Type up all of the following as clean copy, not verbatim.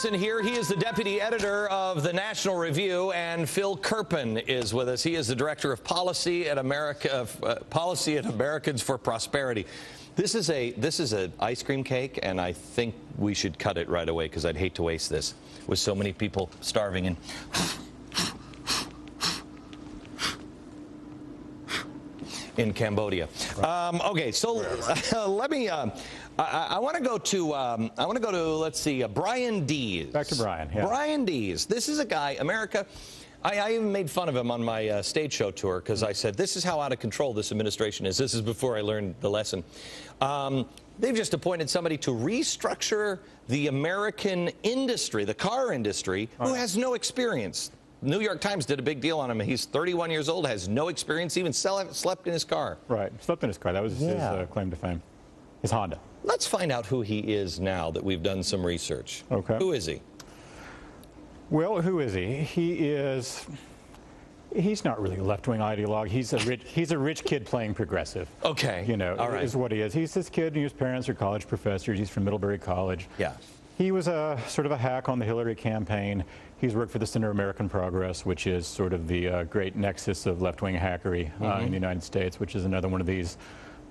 Here, he is the deputy editor of the National Review, and Phil Kerpen is with us. He is the director of policy at Americans for Prosperity. This is an ice cream cake, and I think we should cut it right away because I'd hate to waste this with so many people starving and in Cambodia. Okay, so let me. I want to go to let's see, Brian Dees. Back to Brian. Yeah. Brian Dees. This is a guy, America. I even made fun of him on my stage show tour because I said, this is how out of control this administration is. This is before I learned the lesson. They've just appointed somebody to restructure the American industry, the car industry, who has no experience. New York Times did a big deal on him. He's 31 years old, has no experience, even slept in his car. Right, slept in his car. That was his claim to fame. His Honda. Let's find out who he is now that we've done some research. Okay. Who is he? Well, who is he? He's not really a left-wing ideologue. He's a rich kid playing progressive. Okay. You know, all right. Is what he is. He's this kid whose parents are college professors. He's from Middlebury College. Yeah. He was a sort of a hack on the Hillary campaign. He's worked for the Center of American Progress, which is sort of the great nexus of left-wing hackery in the United States, which is another one of these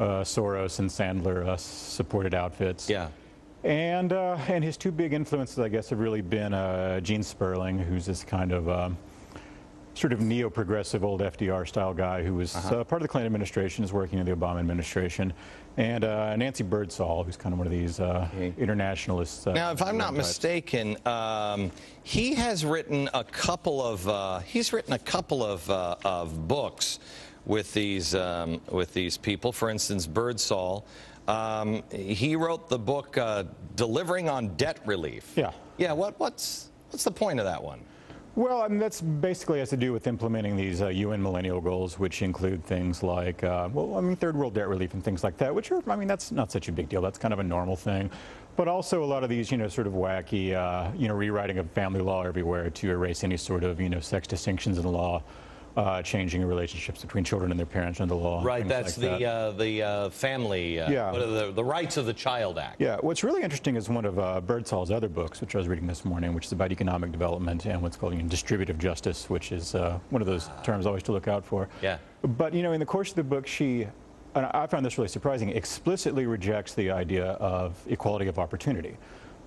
Soros and Sandler supported outfits. Yeah. And his two big influences, I guess, have really been Gene Sperling, who's this kind of sort of neo-progressive old FDR-style guy who was part of the Clinton administration, is working in the Obama administration, and Nancy Birdsall, who's kind of one of these internationalists. Now, if I'm not mistaken, he has written a couple of books with these people. For instance, Birdsall. He wrote the book Delivering on Debt Relief. Yeah. Yeah. What's the point of that one? Well, I mean, that's basically has to do with implementing these UN millennial goals, which include things like, third world debt relief and things like that, which are, I mean, that's not such a big deal. That's kind of a normal thing. But also a lot of these, sort of wacky, rewriting of family law everywhere to erase any sort of, sex distinctions in the law. Changing relationships between children and their parents under the law. Right, that's like the family, the Rights of the Child Act. Yeah, what's really interesting is one of Birdsall's other books, which I was reading this morning, which is about economic development and what's called distributive justice, which is one of those terms always to look out for. Yeah. But, in the course of the book, she, and I found this really surprising, explicitly rejects the idea of equality of opportunity,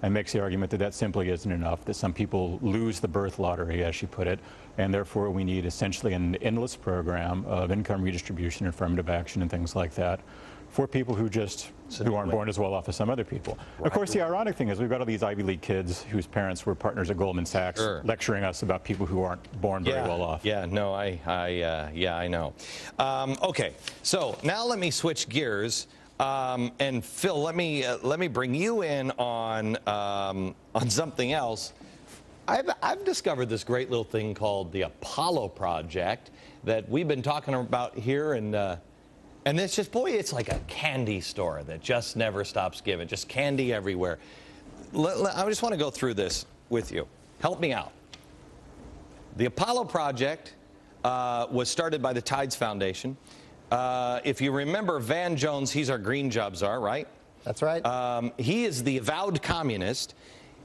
and makes the argument that that simply isn't enough, that some people lose the birth lottery, as she put it, and therefore we need essentially an endless program of income redistribution, affirmative action, and things like that for people who aren't born as well off as some other people. Right. Of course, the ironic thing is we've got all these Ivy League kids whose parents were partners at Goldman Sachs lecturing us about people who aren't born very well off. Yeah, no, I know. Okay, so now let me switch gears. And Phil, let me bring you in on something else. I've discovered this great little thing called the Apollo Project that we've been talking about here, and it's just, boy, it's like a candy store that just never stops giving, just candy everywhere. I just want to go through this with you. Help me out. The Apollo Project was started by the Tides Foundation. If you remember Van Jones, he's our green job czar, right? That's right. He is the avowed communist.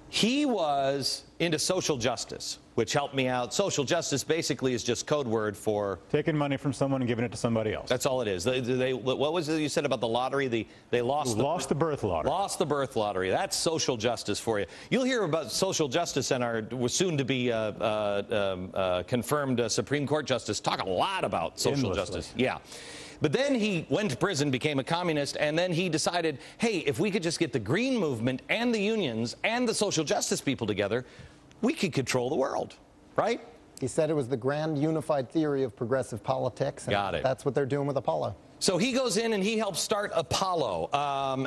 He was into social justice, which helped me out. Social justice basically is just code word for taking money from someone and giving it to somebody else. That's all it is. What was it you said about the lottery? They lost the birth lottery. Lost the birth lottery. That's social justice for you. You'll hear about social justice and our soon-to-be confirmed Supreme Court justice talk a lot about social justice. Yeah. But then he went to prison, became a communist, and then he decided, hey, if we could just get the green movement and the unions and the social justice people together, we could control the world, right? He said it was the grand unified theory of progressive politics. And got it. That's what they're doing with Apollo. So he goes in and he helps start Apollo.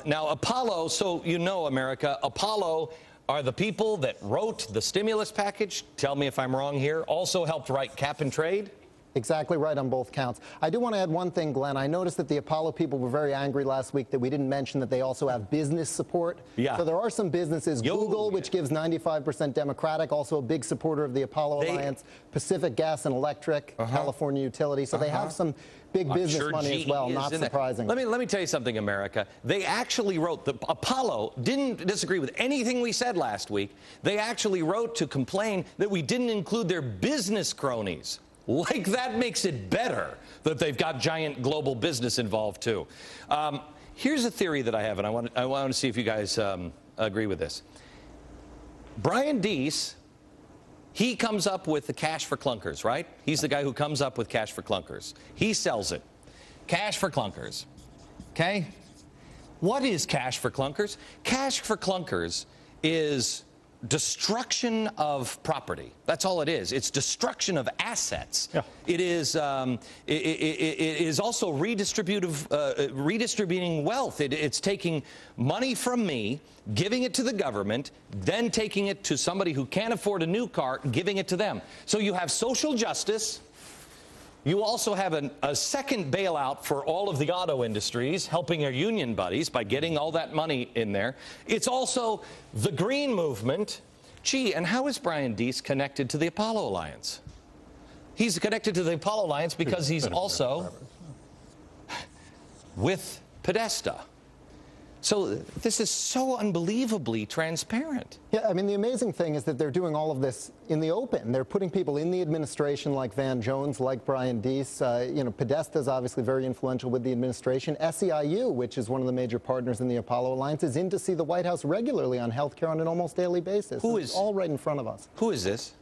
Now, Apollo, so you know, America, Apollo are the people that wrote the stimulus package. Tell me if I'm wrong here. Also helped write cap and trade. Exactly right on both counts. I do want to add one thing, Glenn. I noticed that the Apollo people were very angry last week that we didn't mention that they also have business support. Yeah. So there are some businesses. Google, which gives 95% Democratic, also a big supporter of the Apollo Alliance. Pacific Gas and Electric, California Utility. So they have some big business money as well, not surprising. Let me tell you something, America. They actually wrote, the Apollo didn't disagree with anything we said last week. They actually wrote to complain that we didn't include their business cronies. Like that makes it better that they've got giant global business involved, too. Here's a theory that I have, and I want to see if you guys agree with this. Brian Deese, he comes up with the cash for clunkers, right? He's the guy who comes up with cash for clunkers. He sells it. Cash for clunkers. Okay? What is cash for clunkers? Cash for clunkers is destruction of property. That's all it is. It's destruction of assets. Yeah. It is also redistributing wealth. It's taking money from me, giving it to the government, then taking it to somebody who can't afford a new car, giving it to them. So you have social justice. You also have a second bailout for all of the auto industries, helping our union buddies by getting all that money in there. It's also the green movement. Gee, and how is Brian Deese connected to the Apollo Alliance? He's connected to the Apollo Alliance because he's also with Podesta. So this is so unbelievably transparent. Yeah, I mean, the amazing thing is that they're doing all of this in the open. They're putting people in the administration like Van Jones, like Brian Deese. Podesta is obviously very influential with the administration. SEIU, which is one of the major partners in the Apollo Alliance, is in to see the White House regularly on health care on an almost daily basis. It's all right in front of us. Who is this?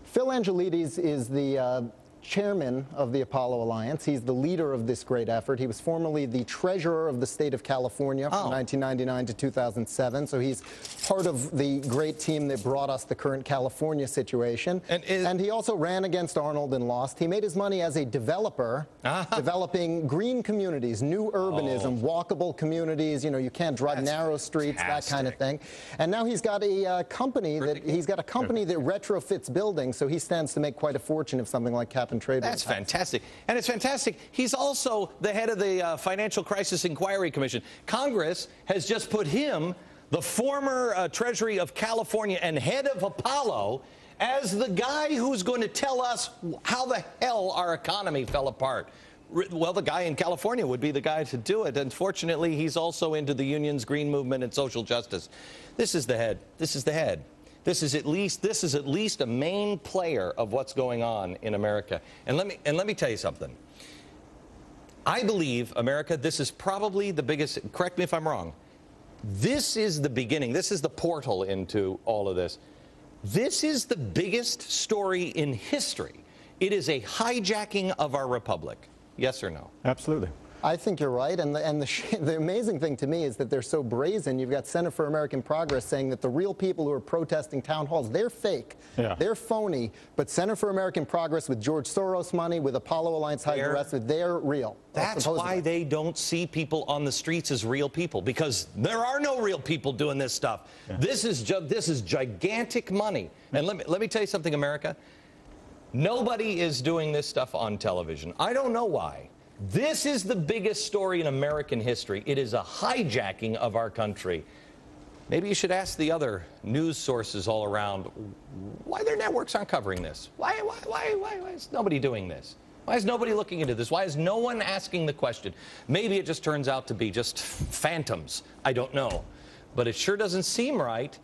Phil Agelides is the chairman of the Apollo Alliance. He's the leader of this great effort. He was formerly the treasurer of the state of California from 1999 to 2007. So he's part of the great team that brought us the current California situation. And he also ran against Arnold and lost. He made his money as a developer, developing green communities, new urbanism, walkable communities. You know, you can't drive narrow streets, that kind of thing. And now he's got a company that retrofits buildings. So he stands to make quite a fortune if something like cap and trade. That's fantastic. And it's fantastic. He's also the head of the Financial Crisis Inquiry Commission. Congress has just put him, the former Treasury of California and head of Apollo, as the guy who's going to tell us how the hell our economy fell apart. Well, the guy in California would be the guy to do it. Unfortunately, he's also into the unions, green movement, and social justice. This is the head. This is the head. This is at least a main player of what's going on in America. And let me tell you something. I believe, America, this is probably the biggest, correct me if I'm wrong, this is the beginning, this is the portal into all of this. This is the biggest story in history. It is a hijacking of our republic. Yes or no? Absolutely. I think you're right, and the amazing thing to me is that they're so brazen. You've got Center for American Progress saying that the real people who are protesting town halls, they're fake, they're phony, but Center for American Progress with George Soros money, with Apollo Alliance hiding the rest of it, they're real. That's why they don't see people on the streets as real people, because there are no real people doing this stuff. Yeah. This is gigantic money. And let me tell you something, America. Nobody is doing this stuff on television. I don't know why. This is the biggest story in American history. It is a hijacking of our country. Maybe you should ask the other news sources all around why their networks aren't covering this. Why is nobody doing this? Why is nobody looking into this? Why is no one asking the question? Maybe it just turns out to be just phantoms. I don't know. But it sure doesn't seem right.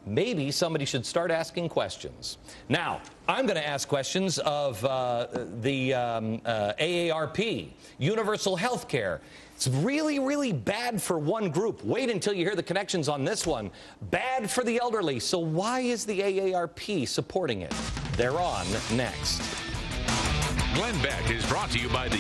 Maybe somebody should start asking questions. Now, I'm going to ask questions of the AARP, universal health care. It's really, really bad for one group. Wait until you hear the connections on this one. Bad for the elderly. So why is the AARP supporting it? They're on next. Glenn Beck is brought to you by the